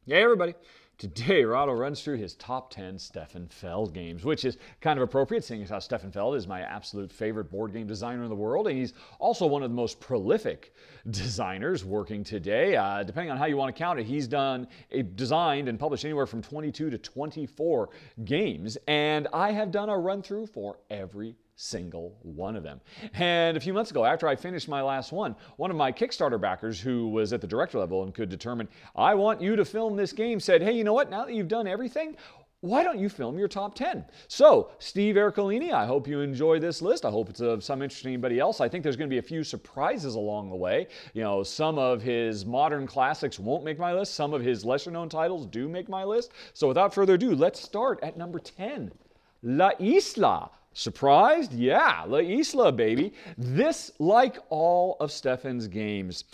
Hey everybody! Today, Rahdo runs through his top 10 Stefan Feld games, which is kind of appropriate seeing as how Stefan Feld is my absolute favorite board game designer in the world, and he's also one of the most prolific designers working today. Depending on how you want to count it, he's designed and published anywhere from 22 to 24 games, and I have done a run through for every single one of them. And a few months ago, after I finished my last one of my Kickstarter backers who was at the director level and could determine, I want you to film this game, said, hey, you know what? Now that you've done everything, why don't you film your top 10? So, Steve Ercolini, I hope you enjoy this list. I hope it's of some interest to anybody else. I think there's going to be a few surprises along the way. You know, some of his modern classics won't make my list. Some of his lesser-known titles do make my list. So without further ado, let's start at number 10. La Isla. Surprised? Yeah, La Isla, baby. This, like all of Stefan's games,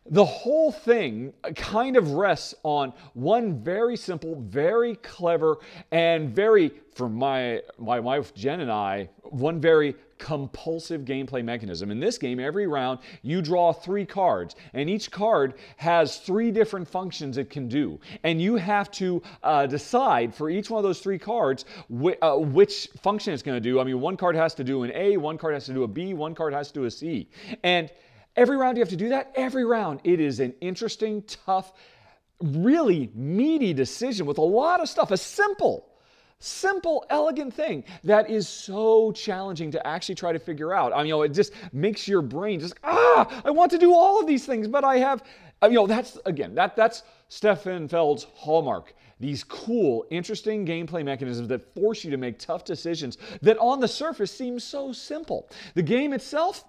the whole thing kind of rests on one very simple, very clever, and very, for my wife Jen and I, one very compulsive gameplay mechanism. In this game, every round you draw 3 cards, and each card has 3 different functions it can do. And you have to decide for each one of those 3 cards which function it's going to do. I mean, one card has to do an A, one card has to do a B, one card has to do a C. And every round you have to do that. Every round it is an interesting, tough, really meaty decision with a lot of stuff. A simple, elegant thing that is so challenging to actually try to figure out. I mean, it just makes your brain just, I want to do all of these things, but I have, that's Stefan Feld's hallmark. These cool, interesting gameplay mechanisms that force you to make tough decisions that on the surface seem so simple. The game itself,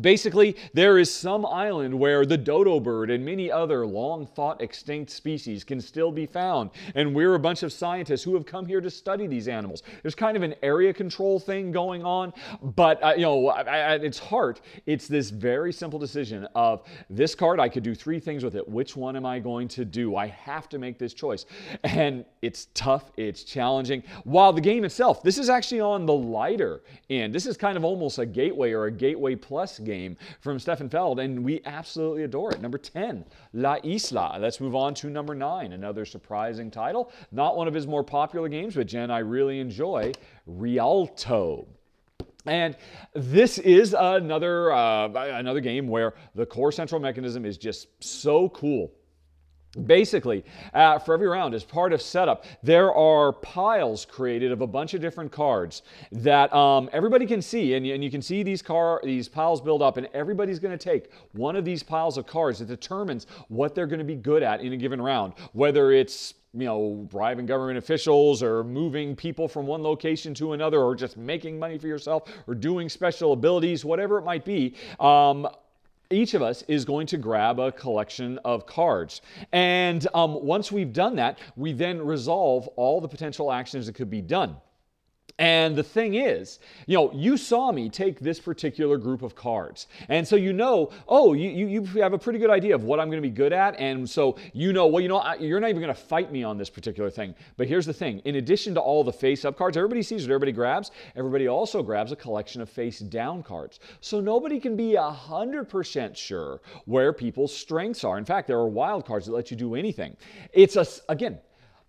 basically, there is some island where the dodo bird and many other long-thought extinct species can still be found, and we're a bunch of scientists who have come here to study these animals. There's kind of an area control thing going on, but at its heart, it's this very simple decision of this card, I could do 3 things with it. Which one am I going to do? I have to make this choice. And it's tough, it's challenging. While the game itself, this is actually on the lighter end. This is kind of almost a gateway or a gateway plus game from Stefan Feld, and we absolutely adore it. Number 10, La Isla. Let's move on to number 9, another surprising title. Not one of his more popular games, but Jen, I really enjoy, Rialto. And this is another game where the core central mechanism is just so cool. Basically, for every round, as part of setup, there are piles created of a bunch of different cards that everybody can see, and you can see these piles build up, and everybody's going to take one of these piles of cards that determines what they're going to be good at in a given round, whether it's bribing government officials or moving people from one location to another or just making money for yourself or doing special abilities, whatever it might be. Each of us is going to grab a collection of cards. And once we've done that, we then resolve all the potential actions that could be done. And the thing is, you saw me take this particular group of cards. And so you have a pretty good idea of what I'm going to be good at. And so you're not even going to fight me on this particular thing. But here's the thing. In addition to all the face-up cards, everybody sees what everybody grabs. Everybody also grabs a collection of face-down cards. So nobody can be 100% sure where people's strengths are. In fact, there are wild cards that let you do anything. It's, again,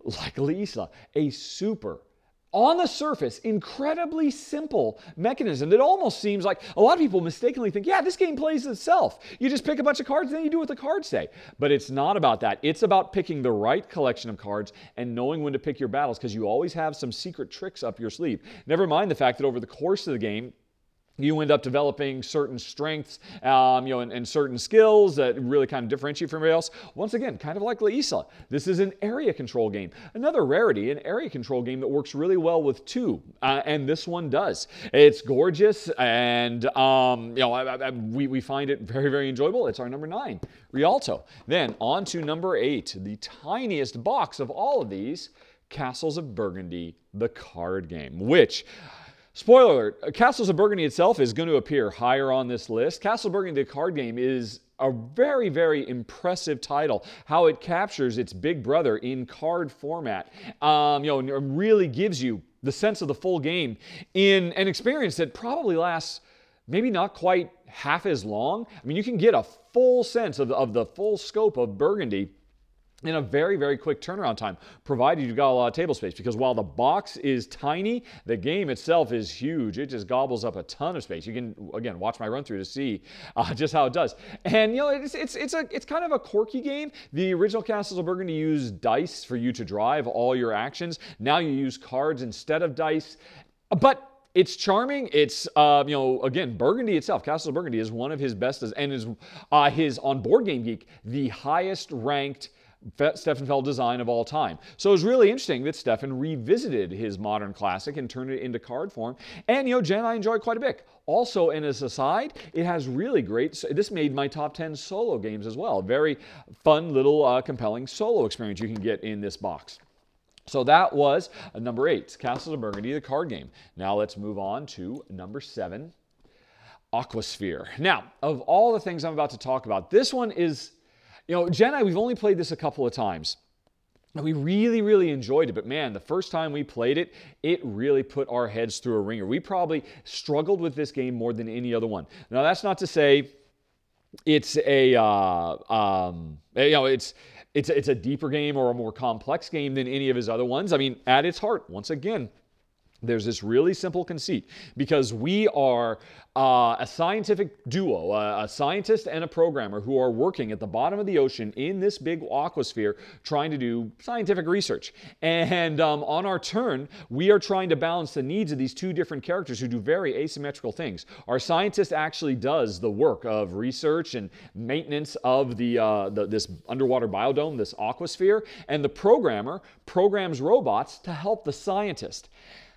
like La Isla, a super, on the surface, incredibly simple mechanism that almost seems like a lot of people mistakenly think, yeah, this game plays itself. You just pick a bunch of cards and then you do what the cards say. But it's not about that. It's about picking the right collection of cards and knowing when to pick your battles, because you always have some secret tricks up your sleeve. Never mind the fact that over the course of the game, you end up developing certain strengths and certain skills that really kind of differentiate from everybody else. Once again, kind of like La Isla, this is an area control game. Another rarity, an area control game that works really well with 2, and this one does. It's gorgeous, and we find it very, very enjoyable. It's our number 9, Rialto. Then on to number 8, the tiniest box of all of these, Castles of Burgundy, the card game, which, spoiler alert, Castles of Burgundy itself is going to appear higher on this list. Castle of Burgundy, the card game, is a very, very impressive title. How it captures its big brother in card format, and really gives you the sense of the full game in an experience that probably lasts maybe not quite half as long. I mean, you can get a full sense of the full scope of Burgundy in a very, very quick turnaround time, provided you've got a lot of table space. Because while the box is tiny, the game itself is huge. It just gobbles up a ton of space. You can, again, watch my run through to see just how it does. And, you know, it's kind of a quirky game. The original Castles of Burgundy used dice for you to drive all your actions. Now you use cards instead of dice. But it's charming. It's, you know, again, Burgundy itself, Castles of Burgundy is one of his best, and is his, on Board Game Geek, the highest ranked Stefan Feld design of all time. So it was really interesting that Stefan revisited his modern classic and turned it into card form. And, you know, Jen, I enjoyed quite a bit. Also, and as a aside, it has really great, this made my top 10 solo games as well. Very fun, little, compelling solo experience you can get in this box. So that was number 8, Castles of Burgundy, the card game. Now let's move on to number 7, Aquasphere. Now, of all the things I'm about to talk about, this one is, you know, Jen and I, we've only played this a couple of times. And we really, really enjoyed it. But man, the first time we played it, it really put our heads through a ringer. We probably struggled with this game more than any other one. Now, that's not to say it's a, you know, it's a deeper game or a more complex game than any of his other ones. I mean, at its heart, once again, there's this really simple conceit, because we are a scientific duo, a scientist and a programmer who are working at the bottom of the ocean in this big aquasphere trying to do scientific research. And on our turn, we are trying to balance the needs of these two different characters who do very asymmetrical things. Our scientist actually does the work of research and maintenance of this underwater biodome, this aquasphere, and the programmer programs robots to help the scientist.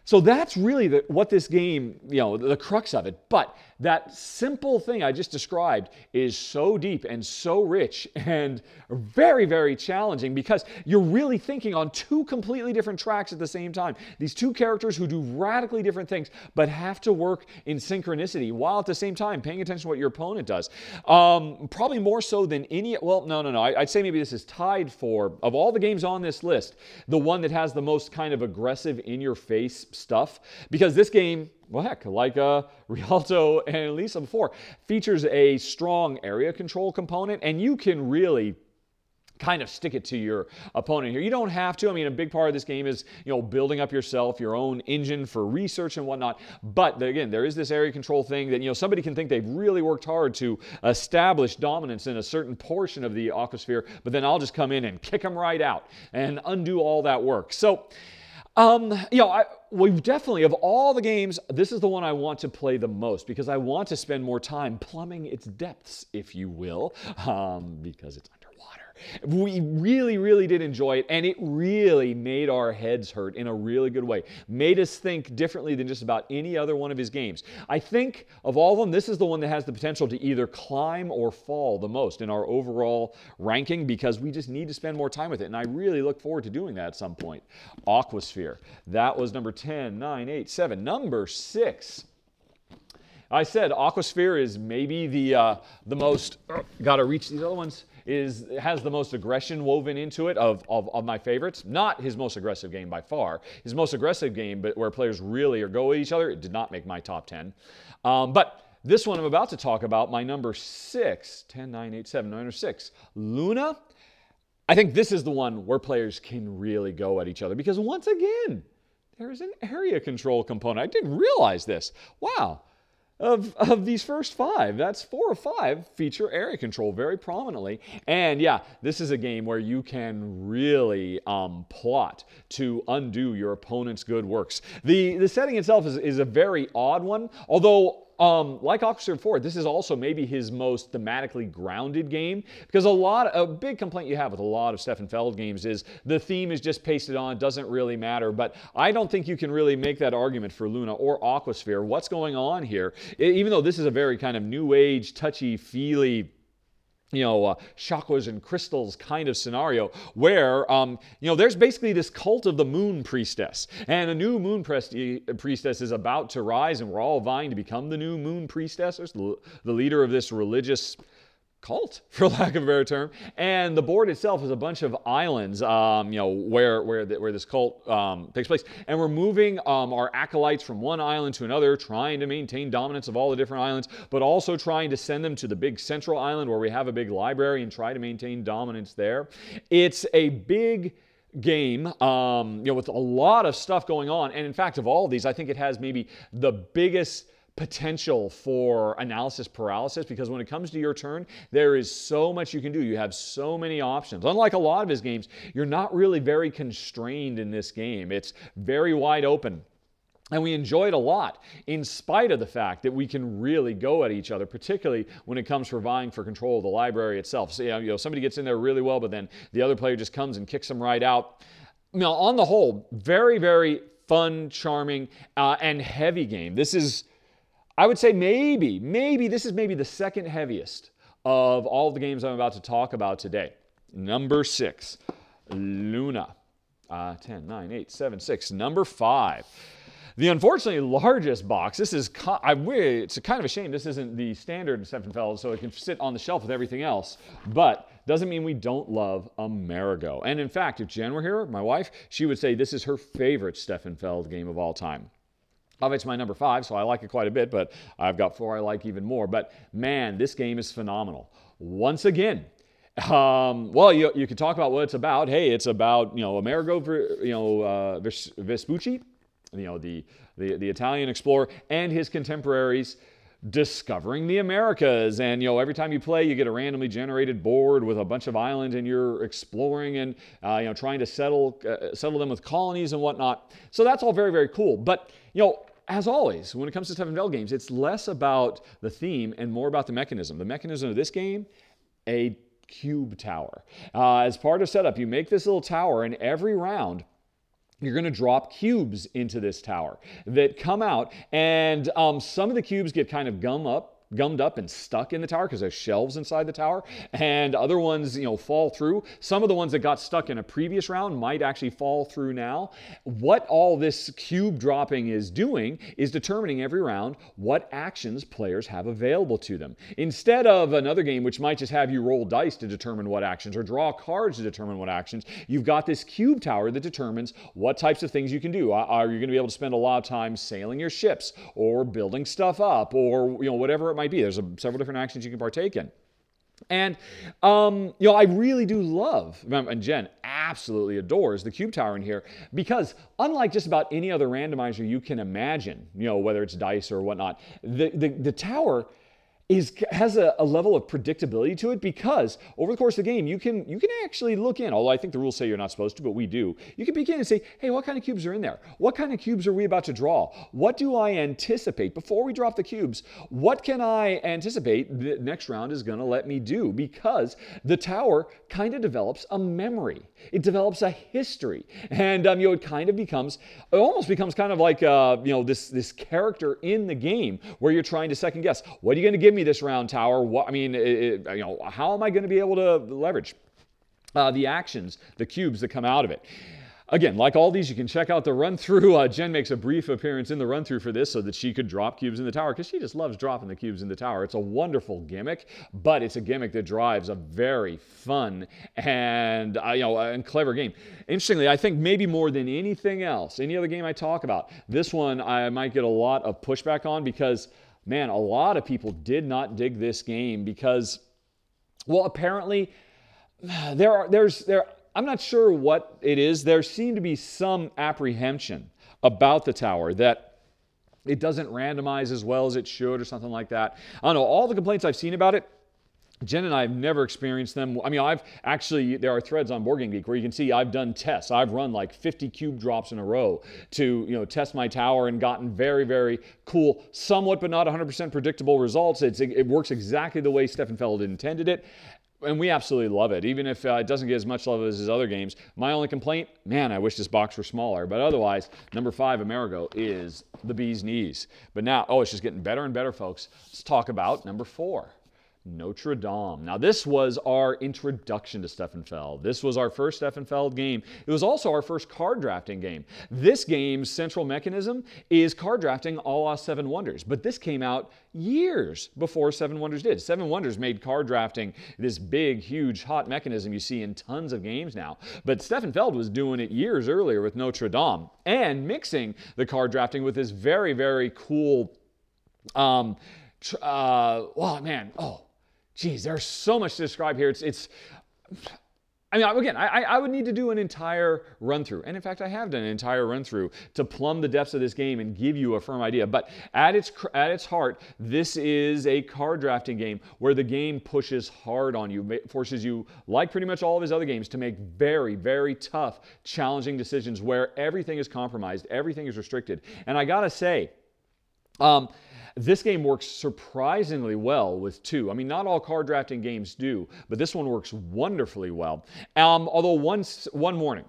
So that's really what this game, you know, the crux of it. But that simple thing I just described is so deep and so rich and very, very challenging, because you're really thinking on two completely different tracks at the same time. These two characters who do radically different things but have to work in synchronicity while at the same time paying attention to what your opponent does. Probably more so than any, well, no. I'd say maybe this is tied for, of all the games on this list, the one that has the most kind of aggressive in-your-face stuff. Because this game, well, heck, like Rialto and Isla before, features a strong area control component, and you can really kind of stick it to your opponent here. You don't have to. I mean, a big part of this game is, you know, building up yourself, your own engine for research and whatnot. But again, there is this area control thing that, you know, somebody can think they've really worked hard to establish dominance in a certain portion of the aquasphere, but then I'll just come in and kick them right out and undo all that work. So, you know, we definitely, of all the games, this is the one I want to play the most, because I want to spend more time plumbing its depths, if you will, because it's underwater. We really, really did enjoy it, and it really made our heads hurt in a really good way. Made us think differently than just about any other one of his games. I think of all of them, this is the one that has the potential to either climb or fall the most in our overall ranking, because we just need to spend more time with it, and I really look forward to doing that at some point. Aquasphere. That was number 10, 9, 8, 7. Number 6. I said Aquasphere is maybe the most, gotta reach these other ones, has the most aggression woven into it of my favorites. Not his most aggressive game by far. His most aggressive game, but where players really go at each other, it did not make my top 10. But this one I'm about to talk about, my number 6, 10, 9, 8, 7, number 6, Luna. I think this is the one where players can really go at each other, because once again, there's an area control component. I didn't realize this. Wow. Of these first 5, that's 4 or 5 feature area control very prominently. And yeah, this is a game where you can really plot to undo your opponent's good works. The setting itself is a very odd one, although like Aquasphere 4, this is also maybe his most thematically grounded game, because a big complaint you have with a lot of Stefan Feld games is the theme is just pasted on, doesn't really matter. But I don't think you can really make that argument for Luna or Aquasphere. What's going on here, even though this is a very kind of new age, touchy-feely, you know, chakras and crystals kind of scenario where, you know, there's basically this cult of the moon priestess. And a new moon priestess is about to rise, and we're all vying to become the new moon priestess, or the leader of this religious cult, for lack of a better term. And the board itself is a bunch of islands, where this cult takes place. And we're moving our acolytes from one island to another, trying to maintain dominance of all the different islands, but also trying to send them to the big central island where we have a big library and try to maintain dominance there. It's a big game, with a lot of stuff going on. And in fact, of all of these, I think it has maybe the biggest potential for analysis paralysis, because when it comes to your turn, there is so much you can do. You have so many options. Unlike a lot of his games, you're not really very constrained in this game. It's very wide open. And we enjoy it a lot, in spite of the fact that we can really go at each other, particularly when it comes for vying for control of the library itself. So, somebody gets in there really well, but then the other player just comes and kicks them right out. Now, on the whole, very, very fun, charming, and heavy game. This is, I would say maybe this is maybe the second heaviest of all of the games I'm about to talk about today. Number 6, Luna. 10, 9, 8, 7, 6. Number 5. The unfortunately largest box. This is, it's kind of a shame this isn't the standard Stefan Feld, so it can sit on the shelf with everything else. But doesn't mean we don't love Amerigo. And in fact, if Jen were here, my wife, she would say this is her favorite Stefan Feld game of all time. Obviously, it's my number 5, so I like it quite a bit, but I've got 4 I like even more. But man, this game is phenomenal. Once again, well, you could talk about what it's about. Hey, it's about, Amerigo, Vespucci, the Italian explorer, and his contemporaries discovering the Americas. And every time you play, you get a randomly generated board with a bunch of islands, and you're exploring and trying to settle them with colonies and whatnot. So that's all very, very cool. But as always, when it comes to Stefan Feld games, it's less about the theme and more about the mechanism. The mechanism of this game, a cube tower. As part of setup, you make this little tower, and every round you're going to drop cubes into this tower that come out, and some of the cubes get kind of gummed up and stuck in the tower because there's shelves inside the tower, and other ones, fall through. Some of the ones that got stuck in a previous round might actually fall through now. What all this cube dropping is doing is determining every round what actions players have available to them. Instead of another game which might just have you roll dice to determine what actions or draw cards to determine what actions, you've got this cube tower that determines what types of things you can do. Are you going to be able to spend a lot of time sailing your ships or building stuff up, or whatever it might be. There's several different actions you can partake in. And, I really do love, and Jen absolutely adores the cube tower in here, because unlike just about any other randomizer you can imagine, whether it's dice or whatnot, the tower has a level of predictability to it, because over the course of the game, you can actually look in, although I think the rules say you're not supposed to, but we do. You can begin and say, hey, what kind of cubes are in there? What kind of cubes are we about to draw? What do I anticipate? Before we drop the cubes, what can I anticipate the next round is going to let me do? Because the tower kind of develops a memory. It develops a history. And, it almost becomes kind of like, this character in the game where you're trying to second guess. What are you going to give me this round, tower? How am I going to be able to leverage the actions, the cubes that come out of it? Again, like all these, you can check out the run-through. Jen makes a brief appearance in the run-through for this so that she could drop cubes in the tower, because she just loves dropping the cubes in the tower. It's a wonderful gimmick, but it's a gimmick that drives a very fun and clever game. Interestingly, I think maybe more than anything else, any other game I talk about, this one I might get a lot of pushback on, because man, a lot of people did not dig this game because, well, apparently I'm not sure what it is. There seemed to be some apprehension about the tower that it doesn't randomize as well as it should or something like that. I don't know. All the complaints I've seen about it, Jen and I have never experienced them. I mean, there are threads on Board Game Geek where you can see I've done tests. I've run like 50 cube drops in a row to, test my tower and gotten very, very cool, somewhat but not 100% predictable results. It works exactly the way Stefan Feld intended it. And we absolutely love it, even if it doesn't get as much love as his other games. My only complaint, man, I wish this box were smaller. But otherwise, number 5, Amerigo, is the bee's knees. But now, it's just getting better and better, folks. Let's talk about number 4. Notre Dame. Now, this was our introduction to Stefan Feld. This was our first Stefan Feld game. It was also our first card drafting game. This game's central mechanism is card drafting a la Seven Wonders, but this came out years before Seven Wonders did. Seven Wonders made card drafting this big, huge, hot mechanism you see in tons of games now. But Stefan Feld was doing it years earlier with Notre Dame and mixing the card drafting with this very, very cool, oh man, oh, geez, there's so much to describe here. I mean, again, I would need to do an entire run-through. And in fact, I have done an entire run-through to plumb the depths of this game and give you a firm idea. But at its heart, this is a card drafting game where the game pushes hard on you, forces you, like pretty much all of his other games, to make very, very tough, challenging decisions where everything is compromised, everything is restricted. And I gotta say, this game works surprisingly well with two. I mean, not all card drafting games do, but this one works wonderfully well. Although one warning,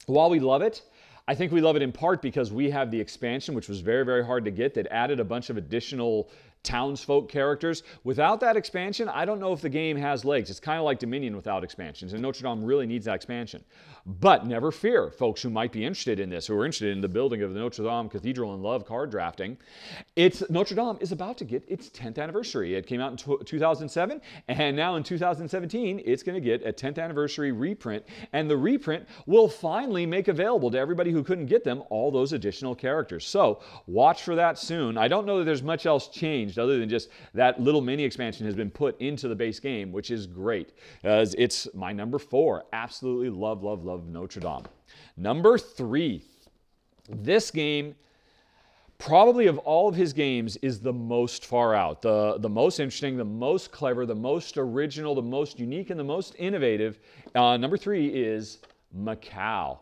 while we love it, I think we love it in part because we have the expansion, which was very, very hard to get, that added a bunch of additional townsfolk characters. Without that expansion, I don't know if the game has legs. It's kind of like Dominion without expansions, and Notre Dame really needs that expansion. But never fear, folks who might be interested in this, who are interested in the building of the Notre Dame Cathedral and love card drafting. Notre Dame is about to get its 10th anniversary. It came out in 2007, and now in 2017, it's going to get a 10th anniversary reprint, and the reprint will finally make available to everybody who couldn't get them all those additional characters. So watch for that soon. I don't know that there's much else changed other than just that little mini expansion has been put into the base game, which is great. It's my number 4. Absolutely love, love, love Notre Dame. Number 3. This game, probably of all of his games, is the most far out, the most interesting, the most clever, the most original, the most unique, and the most innovative. Number 3 is Macao.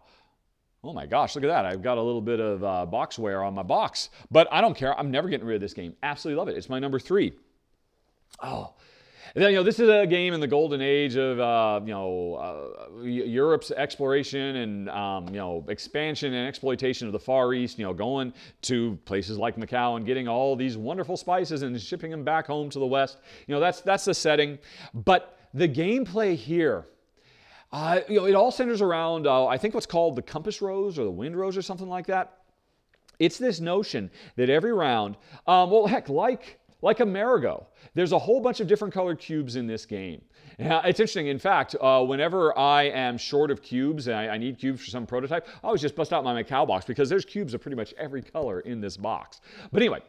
Oh my gosh, look at that. I've got a little bit of box wear on my box. But I don't care. I'm never getting rid of this game. Absolutely love it. It's my number 3. Oh. This is a game in the golden age of Europe's exploration and expansion and exploitation of the Far East. Going to places like Macao and getting all these wonderful spices and shipping them back home to the West. That's the setting. But the gameplay here, it all centers around I think what's called the compass rose or the wind rose or something like that. It's this notion that every round, like Amerigo, there's a whole bunch of different colored cubes in this game. It's interesting. In fact, whenever I am short of cubes and I need cubes for some prototype, I always just bust out my Macao box because there's cubes of pretty much every color in this box. But anyway,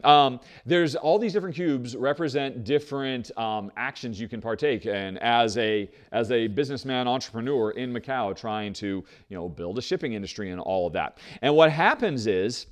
there's all these different cubes represent different actions you can partake in as a businessman entrepreneur in Macao trying to build a shipping industry and all of that. And what happens is,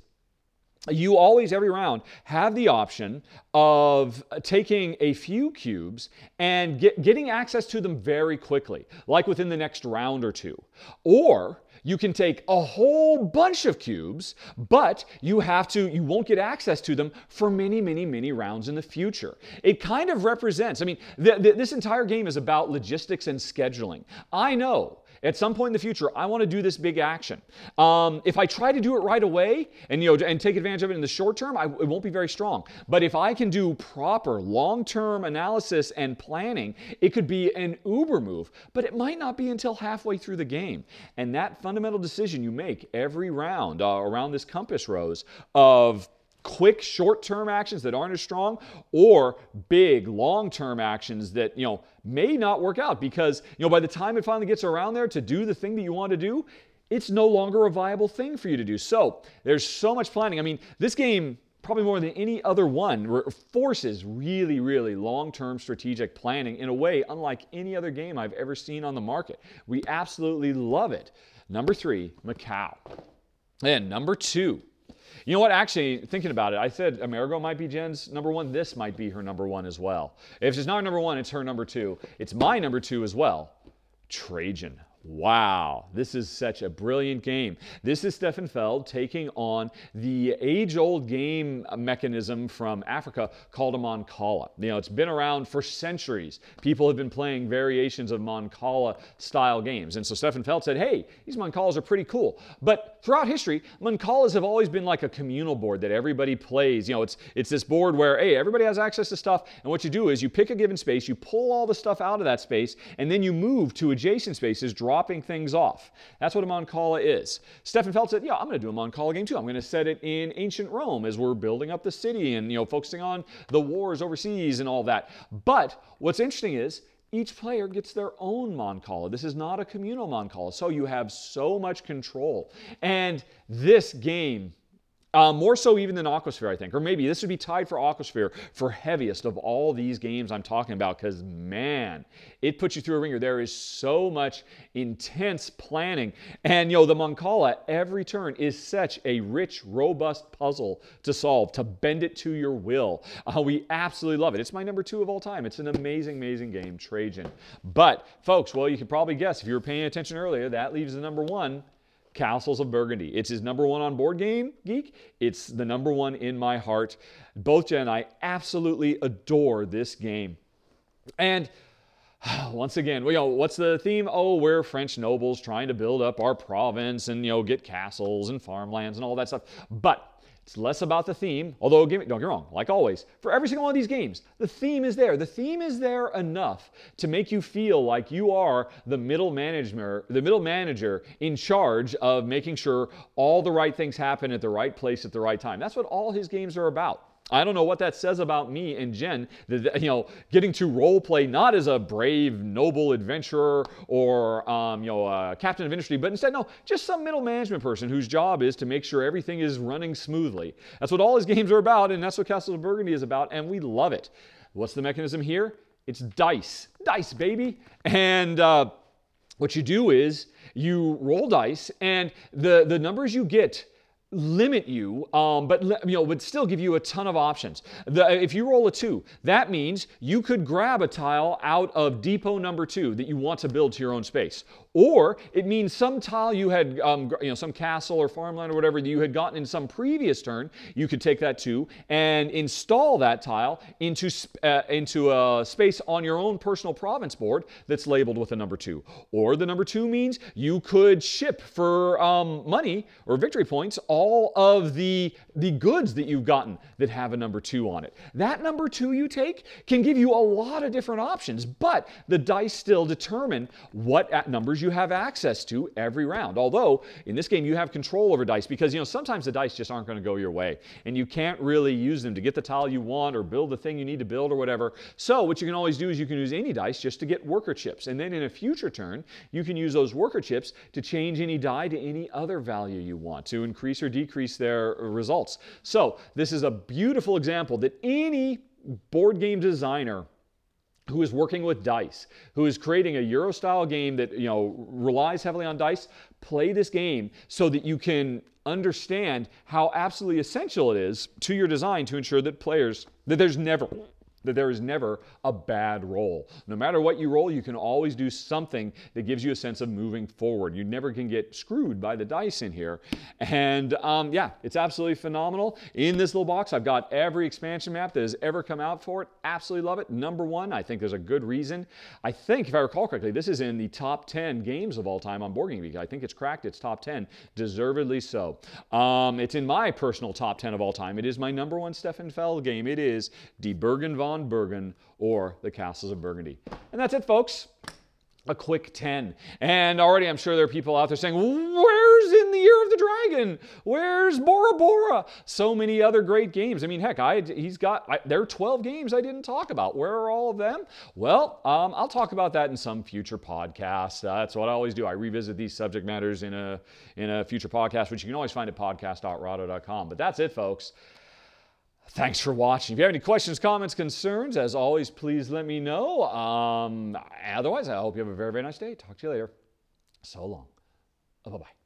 you always, every round, have the option of taking a few cubes and getting access to them very quickly, like within the next round or two. Or you can take a whole bunch of cubes, but you won't get access to them for many, many, many rounds in the future. It kind of represents, this entire game is about logistics and scheduling. I know at some point in the future, I want to do this big action. If I try to do it right away and take advantage of it in the short term, it won't be very strong. But if I can do proper long-term analysis and planning, it could be an uber move. But it might not be until halfway through the game. And that fundamental decision you make every round around this compass rose of quick short-term actions that aren't as strong or big long-term actions that may not work out because by the time it finally gets around there to do the thing that you want to do, it's no longer a viable thing for you to do. So there's so much planning. This game, probably more than any other one, forces really, really long-term strategic planning in a way unlike any other game I've ever seen on the market. We absolutely love it. Number 3, Macao. And number 2, you know what? Actually, thinking about it, I said Amerigo might be Jen's number 1. This might be her number 1 as well. If it's not her number 1, it's her number 2. It's my number 2 as well. Trajan. Wow, this is such a brilliant game. This is Stefan Feld taking on the age-old game mechanism from Africa called a Mancala. You know, it's been around for centuries. People have been playing variations of Mancala-style games. And so Stefan Feld said, hey, these Mancalas are pretty cool. But throughout history, Mancalas have always been like a communal board that everybody plays. You know, it's this board where, hey, everybody has access to stuff, and what you do is you pick a given space, you pull all the stuff out of that space, and then you move to adjacent spaces, dropping things off. That's what a Mancala is. Stefan Feld said, yeah, I'm going to do a Mancala game too. I'm going to set it in ancient Rome as we're building up the city and, you know, focusing on the wars overseas and all that. But what's interesting is each player gets their own Mancala. This is not a communal Mancala, so you have so much control. And this game, more so even than Aquasphere, I think. Or maybe this would be tied for Aquasphere for heaviest of all these games I'm talking about, because, man, it puts you through a ringer. There is so much intense planning. And, you know, the Mancala, every turn is such a rich, robust puzzle to solve, to bend it to your will. We absolutely love it. It's my number 2 of all time. It's an amazing, amazing game, Trajan. But, folks, well, you could probably guess, if you were paying attention earlier, that leaves the number 1. Castles of Burgundy. It's his number 1 on Board Game Geek. It's the number 1 in my heart. Both Jen and I absolutely adore this game. And once again, you know, what's the theme? Oh, we're French nobles trying to build up our province and, you know, get castles and farmlands and all that stuff. But it's less about the theme, although, don't get me wrong, like always, for every single one of these games, the theme is there. The theme is there enough to make you feel like you are the middle manager in charge of making sure all the right things happen at the right place at the right time. That's what all his games are about. I don't know what that says about me and Jen, that, you know, getting to role play not as a brave, noble adventurer or, you know, captain of industry, but instead, no, just some middle management person whose job is to make sure everything is running smoothly. That's what all his games are about, and that's what Castles of Burgundy is about, and we love it. What's the mechanism here? It's dice. Dice, baby. And what you do is you roll dice, and the numbers you get limit you, but still give you a ton of options. If you roll a 2, that means you could grab a tile out of depot number 2 that you want to build to your own space. Or it means some tile you had, some castle or farmland or whatever that you had gotten in some previous turn, you could take that 2 and install that tile into a space on your own personal province board that's labeled with a number 2. Or the number 2 means you could ship for money or victory points all of the goods that you've gotten that have a number 2 on it. That number 2 you take can give you a lot of different options, but the dice still determine what numbers you have access to every round. Although, in this game, you have control over dice because, you know, sometimes the dice just aren't going to go your way, and you can't really use them to get the tile you want or build the thing you need to build or whatever. So what you can always do is you can use any dice just to get worker chips, and then in a future turn, you can use those worker chips to change any die to any other value you want to increase or decrease their results. So this is a beautiful example that any board game designer who is working with dice, who is creating a Euro-style game that, you know, relies heavily on dice, play this game so that you can understand how absolutely essential it is to your design to ensure that there is never a bad roll. No matter what you roll, you can always do something that gives you a sense of moving forward. You never can get screwed by the dice in here. And yeah, it's absolutely phenomenal. In this little box, I've got every expansion map that has ever come out for it. Absolutely love it. Number 1, I think there's a good reason. I think, if I recall correctly, this is in the top 10 games of all time on Board Game Geek. I think it's cracked its top 10, deservedly so. It's in my personal top 10 of all time. It is my number 1 Stefan Feld game. It is Die Burgen von Burgen, or the Castles of Burgundy. And that's it, folks. A quick 10. And already I'm sure there are people out there saying, where's In the Year of the Dragon? Where's Bora Bora? So many other great games. I mean, heck, there are 12 games I didn't talk about. Where are all of them? Well, I'll talk about that in some future podcast. That's what I always do. I revisit these subject matters in a future podcast, which you can always find at podcast.rahdo.com. But that's it, folks. Thanks for watching. If you have any questions, comments, concerns, as always, please let me know. Otherwise, I hope you have a very, very nice day. Talk to you later. So long. Bye-bye.